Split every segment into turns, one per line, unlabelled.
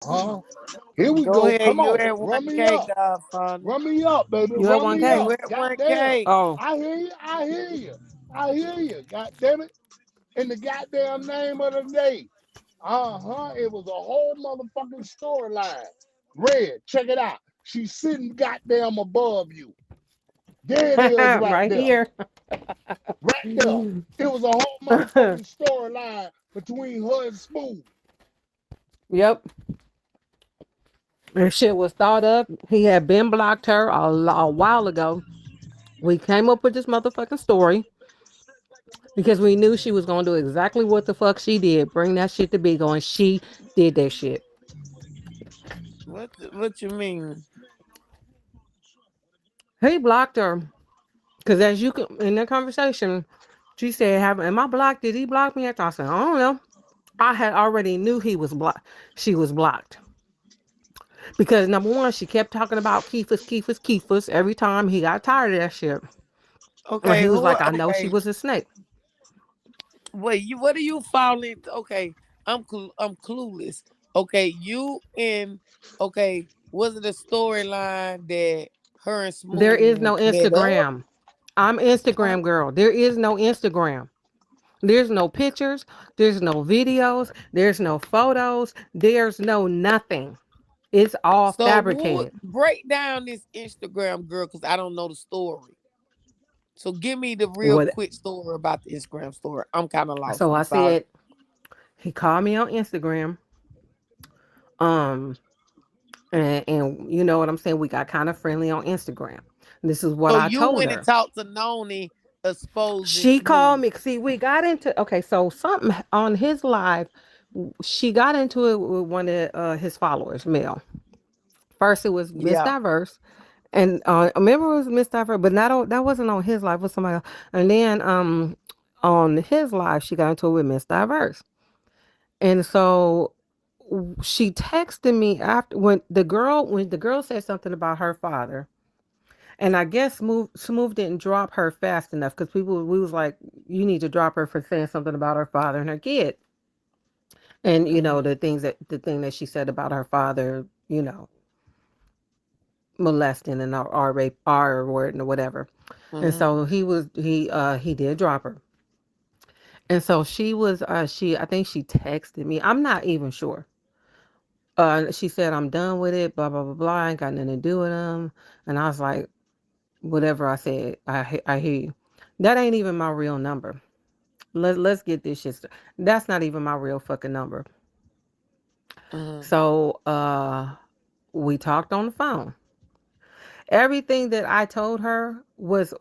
Huh? Here we
Go
go.
ahead.
Come
You
on.
at
Run me
1K,
up.
Godfather.
Run me up, baby.
You at
Run me
one K?
You
up.
at
Goddamn.
1K.
Oh,
I hear you. I hear you. I hear you. God damn it. In the goddamn name of the day. Uh-huh. It was a whole motherfucking storyline. Red, check it out. She's sitting goddamn above you. There it is right
right
there.
here.
Right there. It was a whole motherfucking storyline between her and Smooth.
Yep. And shit was thought up. He had been blocked her a while ago. We came up with this motherfucking story because we knew she was gonna do exactly what the fuck she did. Bring that shit to Bigo, and she did that shit.
What you mean?
He blocked her because, as you can in that conversation, she said, "Am I blocked? Did he block me?" I said, "I don't know." I had already knew he was blocked. She was blocked because number one, she kept talking about Keefus every time he got tired of that shit. And
Okay,
he was
who?
like, "I know she
Okay,
was a snake."
wait. You what are you falling? Okay, I'm clueless. Okay, you in. Okay, was it a storyline that her and
There is no
Smooth met up?
Instagram. I'm
Huh?
Instagram girl. There is no Instagram. There's no pictures. There's no videos. There's no photos. There's no nothing. It's all
So who
fabricated.
break down this Instagram girl? Because I don't know the story. So give me the real
What?
quick story about the Instagram story. I'm kind of lost.
So
I'm
I
sorry.
said he called me on Instagram. Um, and you know what I'm saying. We got kind of friendly on Instagram. This is what
So
I
you
told
went and
her.
talked to Noni exposing
She called
Smooth.
me. See, we got into okay. So something on his live. She got into it with one of his followers, male. First, it was Miss
Yeah.
Diverse, and I remember it was Miss Diverse, but not on, that wasn't on his live. It was somebody else. And then on his live, she got into it with Miss Diverse, and so she texted me after when the girl said something about her father. And I guess Smooth didn't drop her fast enough because we was like, you need to drop her for saying something about her father and her kid, and you know
Mm-hmm.
the thing that she said about her father, you know, molesting and R rape R word and whatever. And
Mm-hmm.
so he did drop her. And so she was she I think she texted me. I'm not even sure. She said I'm done with it. Blah blah blah blah. I ain't got nothing to do with him. And I was like, whatever I said, I hear you. That ain't even my real number. Let's get this shit. That's not even my real fucking number.
Mm-hmm.
So we talked on the phone. Everything that I told her was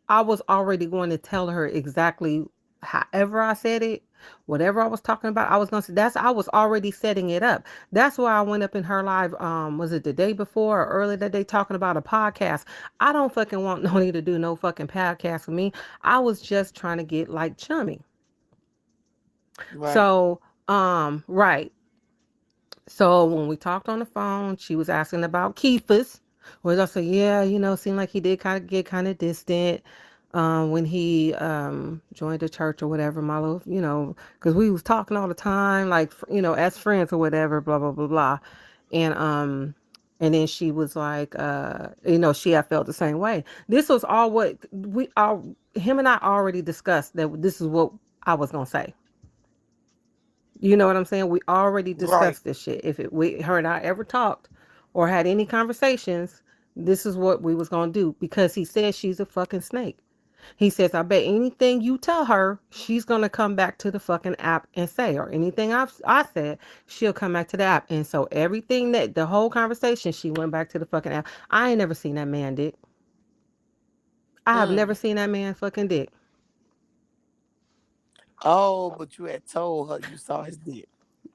I was already going to tell her exactly however I said it, whatever I was talking about, I was gonna say that's I was already setting it up. That's why I went up in her live, was it the day before or early that day talking about a podcast. I don't fucking want no need to do no fucking podcast with me. I was just trying to get like chummy.
Right.
So, right. So when we talked on the phone, she was asking about Keith's. Was I said, yeah, you know, seemed like he did kind of get kind of distant when he joined the church or whatever. My little, you know, because we was talking all the time, like you know, as friends or whatever. Blah blah blah blah, and and then she was like, you know, she had felt the same way. This was all what we all him and I already discussed that this is what I was gonna say. You know what I'm saying? We already
Right.
discussed this shit. If we her and I ever talked or had any conversations, this is what we was gonna do because he says she's a fucking snake. He says, I bet anything you tell her, she's gonna come back to the fucking app and say, or anything I said, she'll come back to the app. And so everything that the whole conversation, she went back to the fucking app. I ain't never seen that man dick. I have never
Mm.
seen that man fucking dick.
Oh, but you had told her you saw his dick.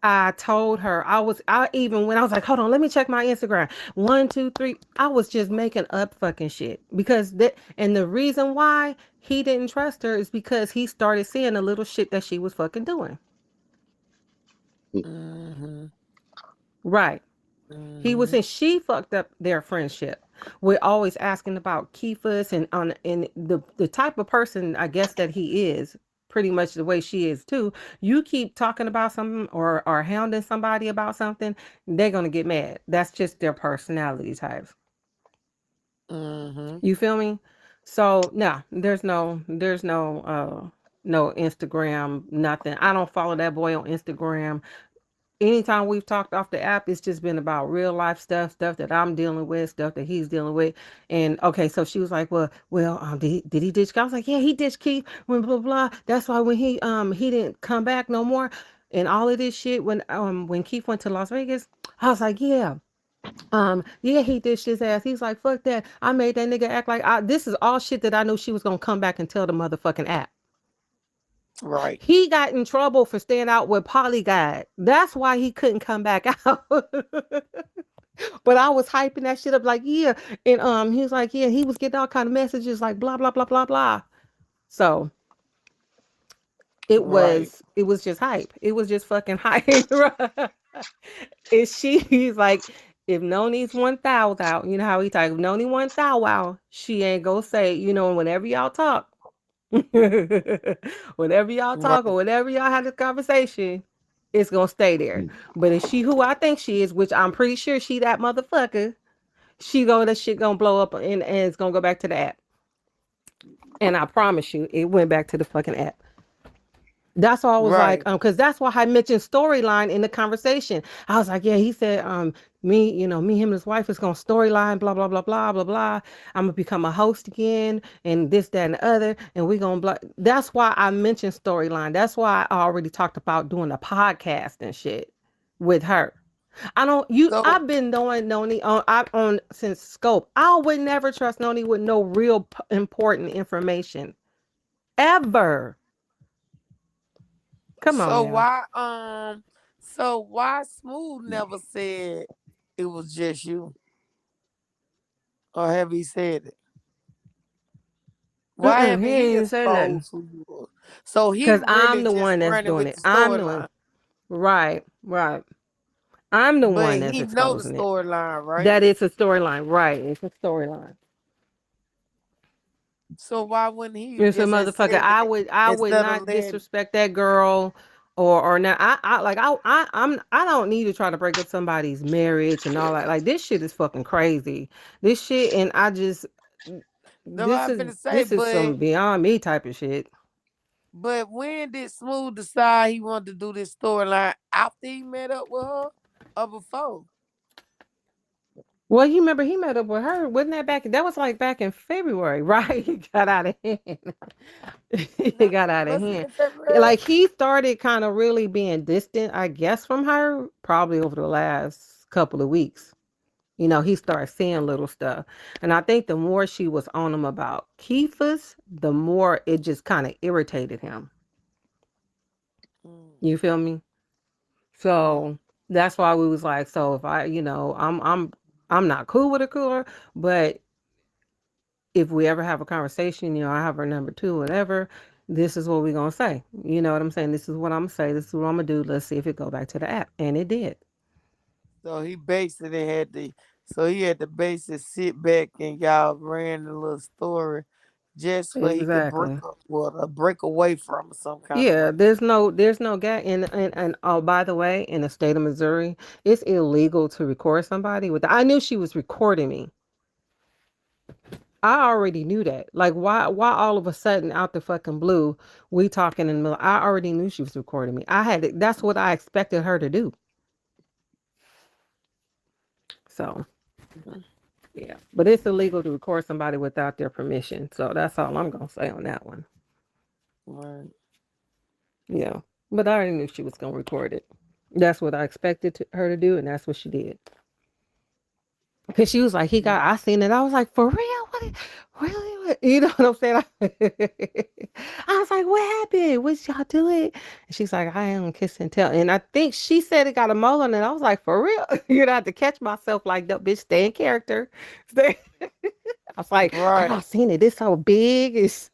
I told her I even when I was like, hold on, let me check my Instagram. One, two, three. I was just making up fucking shit because that and the reason why he didn't trust her is because he started seeing the little shit that she was fucking doing.
Mm-hmm.
Right. He was
Mm-hmm.
and she fucked up their friendship. We're always asking about Keefus and on and the type of person I guess that he is pretty much the way she is too. You keep talking about something or hounding somebody about something, they're gonna get mad. That's just their personality types.
Mm-hmm.
You feel me? So no, there's no Instagram, nothing. I don't follow that boy on Instagram. Anytime we've talked off the app, it's just been about real life stuff, stuff that I'm dealing with, stuff that he's dealing with. And okay, so she was like, did he ditch Keith? I was like, yeah, he ditched Keith. When blah blah. That's why when he didn't come back no more, and all of this shit when Keith went to Las Vegas, I was like, yeah. Yeah, he ditched his ass. He's like, fuck that. I made that nigga act like this is all shit that I knew she was gonna come back and tell the motherfucking app.
Right.
He got in trouble for staying out with Polyguide. That's why he couldn't come back out. But I was hyping that shit up like, yeah. And he was like, yeah, he was getting all kind of messages like blah blah blah blah blah. So
Right.
it was just hype. It was just fucking hype. And she's like, if Nony's 1,000 out, you know how he talk, if Nony 1,000 out, she ain't gonna say, whenever y'all talk, whenever y'all talk or
Right.
whenever y'all have this conversation, it's gonna stay there. But if she who I think she is, which I'm pretty sure she that motherfucker, that shit gonna blow up and it's gonna go back to the app. And I promise you, it went back to the fucking app. That's why I was like,
Right.
because that's why I mentioned storyline in the conversation. I was like, yeah, he said, me, him, and his wife is gonna storyline, blah, blah, blah, blah, blah, blah. I'm gonna become a host again, and this, that, and the other, and we gonna blah. That's why I mentioned storyline. That's why I already talked about doing a podcast and shit with her. I don't you.
So
I've been knowing Noni on since Scope. I would never trust Noni with no real important information ever. Come on
so
now.
why Smooth never said it was just you? Or have he said it? Why
Mm-mm, he
haven't
ain't
he
even say nothing.
exposed who you was? So he
Cause I'm
really
the
just
one that's
running
doing
with
it.
the
I'm the one.
storyline.
Right, right. I'm the
But
one that's
he know the
exposing it.
storyline, right?
That it's a storyline. Right. It's a storyline.
So why wouldn't he
It's a
just have
motherfucker.
said that
I would
instead of
not
letting
disrespect that girl or not. I don't need to try to break up somebody's marriage and all that. Like this shit is fucking crazy. This shit and I just
the what I'm finna say,
this is some beyond me type of shit.
but when did Smooth decide he wanted to do this storyline after he met up with her or before?
Well, you remember he met up with her, wasn't that back? That was like back in February, right? He got out of hand. He
No,
got out of
was it
hand.
in February?
Like he started kind of really being distant, I guess, from her probably over the last couple of weeks. He started seeing little stuff. And I think the more she was on him about Keith's, the more it just kind of irritated him.
Mm,
You feel me?
mm.
So that's why we was like, so if I'm not cool with a cooler, but if we ever have a conversation, I have her number two, whatever, this is what we're gonna say. You know what I'm saying? This is what I'm gonna say, this is what I'm gonna do. Let's see if it go back to the app. And it did.
So he basically had to, so he had to basically sit back and y'all ran a little story just for he could break
Exactly.
up, well, break away from her some kind of
Yeah,
way.
there's no gap and oh, by the way, in the state of Missouri, it's illegal to record somebody with I knew she was recording me. I already knew that. Like why all of a sudden out the fucking blue we talking in the middle. I already knew she was recording me. That's what I expected her to do. So yeah. But it's illegal to record somebody without their permission. So that's all I'm gonna say on that one.
Right.
Yeah. But I already knew she was gonna record it. That's what I expected her to do, and that's what she did. Cause she was like, I seen it. I was like, for real? Really? What? You know what I'm saying? I was like, what happened? What y'all do it? And she's like, I am kiss and tell. And I think she said it got a mole on it. I was like, for real? You know, I had to catch myself like, that bitch, stay in character. Stay. I was like, girl, I
Right.
seen it. It's so big. It's,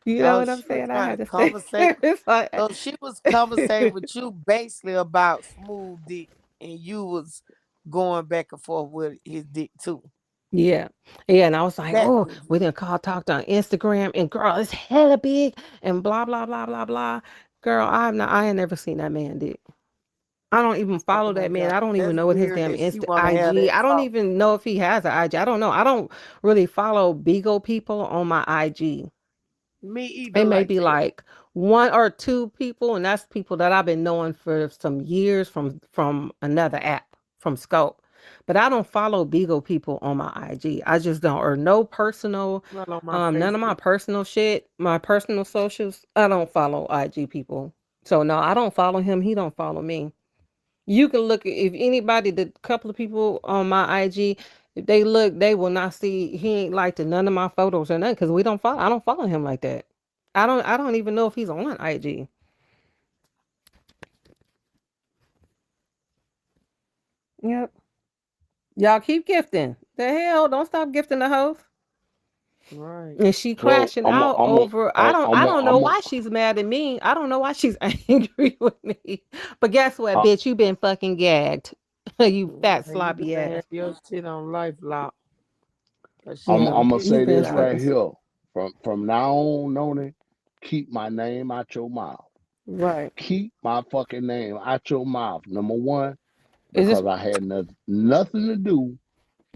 you know
So
what I'm
she was
saying? I
trying
had
to
to stay.
conversate.
It's like,
So she was conversating with you basically about Smooth Dick, and you was going back and forth with his dick too.
Yeah. Yeah. And I was like,
That
oh,
pussy.
we didn't call, talked on Instagram. And girl, it's hella big and blah, blah, blah, blah, blah. Girl, I ain't never seen that man dick. I don't even
Oh
follow
my
that man.
God,
I don't even
that's
know what his
weird
damn
that she
Insta
wanna have
IG.
that
I don't
talk.
even know if he has an IG. I don't know. I don't really follow Beagle people on my IG.
Me either
It may
like
be
that.
like one or two people, and that's people that I've been knowing for some years from another app, from Scope. But I don't follow Beagle people on my IG. I just don't, or no personal,
Not on my
none of my
Facebook.
personal shit, my personal socials. I don't follow IG people. So no, I don't follow him. He don't follow me. You can look if anybody, the couple of people on my IG, if they look, they will not see he ain't liked none of my photos or nothing because we don't follow. I don't follow him like that. I don't even know if he's on IG. Yep. Y'all keep gifting. The hell, don't stop gifting the host.
Right.
And she
Well,
crashing out over I don't know why she's mad at me. I don't know why she's angry with me. But guess what,
I,
bitch? You been fucking gagged. You fat
Right. You
sloppy
better have
ass.
your shit on life lock. Cause she
I'm
Yeah.
gonna
gonna
pick
You
say
it
been
this
out.
right
fucking
here. From now on, Noni, keep my name out your mouth.
right.
Keep my fucking name out your mouth. Number one,
Is this
because I had nothing to do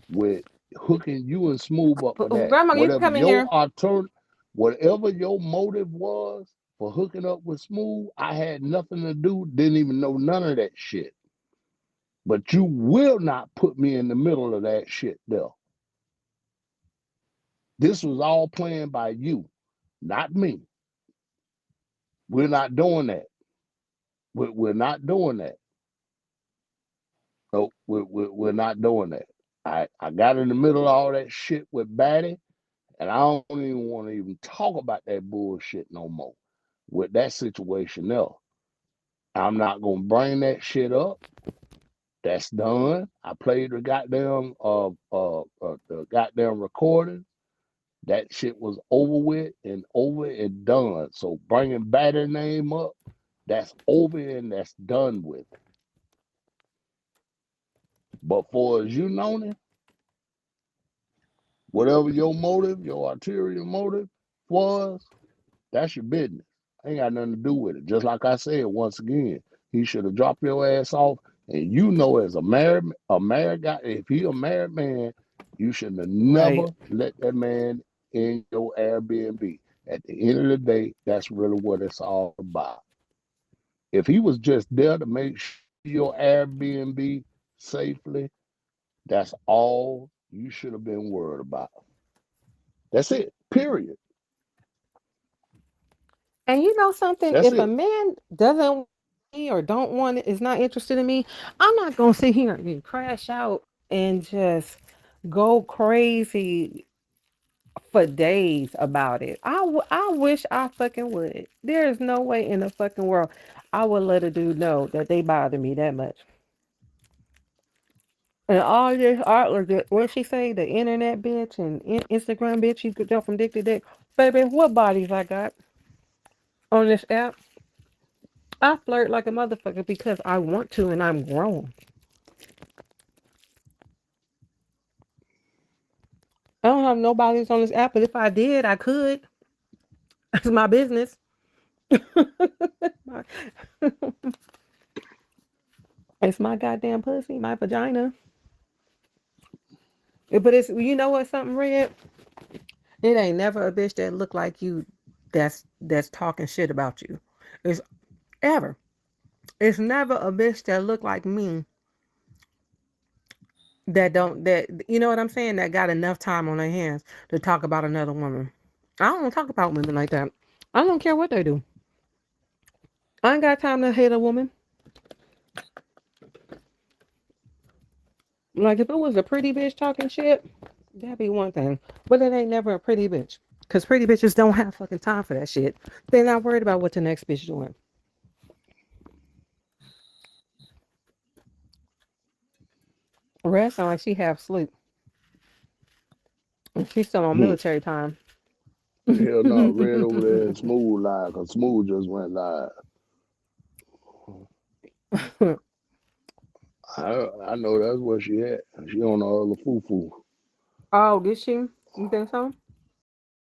with hooking you and Smooth up for that.
grandma, you can come in here.
Whatever your motive was for hooking up with Smooth, I had nothing to do. Didn't even know none of that shit. But you will not put me in the middle of that shit, though. This was all planned by you, not me. We're not doing that. We're not doing that. No, we're not doing that. I got in the middle of all that shit with Batty, and I don't even want to even talk about that bullshit no more with that situation there. I'm not gonna bring that shit up. That's done. I played the goddamn recording. That shit was over with and over and done. So bringing Batty name up, that's over and that's done with. But for as you know it, whatever your motive, your ulterior motive was, that's your business. Ain't got nothing to do with it. Just like I said once again, he should have dropped your ass off. And you know, as a married guy, if he a married man, you should have
Right.
never let that man in your Airbnb. At the end of the day, that's really what it's all about. If he was just there to make sure your Airbnb safely, that's all you should have been worried about. That's it. Period.
And you know something?
That's
If a
it.
man doesn't want me or don't want it, is not interested in me, I'm not gonna sit here and crash out and just go crazy for days about it. I wish I fucking would. There is no way in the fucking world I would let a dude know that they bother me that much. And all this art, or what she say, the internet bitch and Instagram bitch, you could tell from dick to dick. Baby, what bodies I got on this app? I flirt like a motherfucker because I want to and I'm grown. I don't have no bodies on this app, but if I did, I could. It's my business. It's my goddamn pussy, my vagina. But it's, you know what, something red? It ain't never a bitch that look like you that's talking shit about you. It's ever. It's never a bitch that look like me that don't that you know what I'm saying, that got enough time on their hands to talk about another woman. I don't talk about women like that. I don't care what they do. I ain't got time to hate a woman. Like if it was a pretty bitch talking shit, that'd be one thing. But it ain't never a pretty bitch. Cause pretty bitches don't have fucking time for that shit. They're not worried about what the next bitch doing. Rest sound like she half sleep. And she's still on
Hmm.
military time.
Hell no, red over there and smooth live because smooth just went live. I know that's where she at. She on the other foo foo.
Oh, did she? You think so?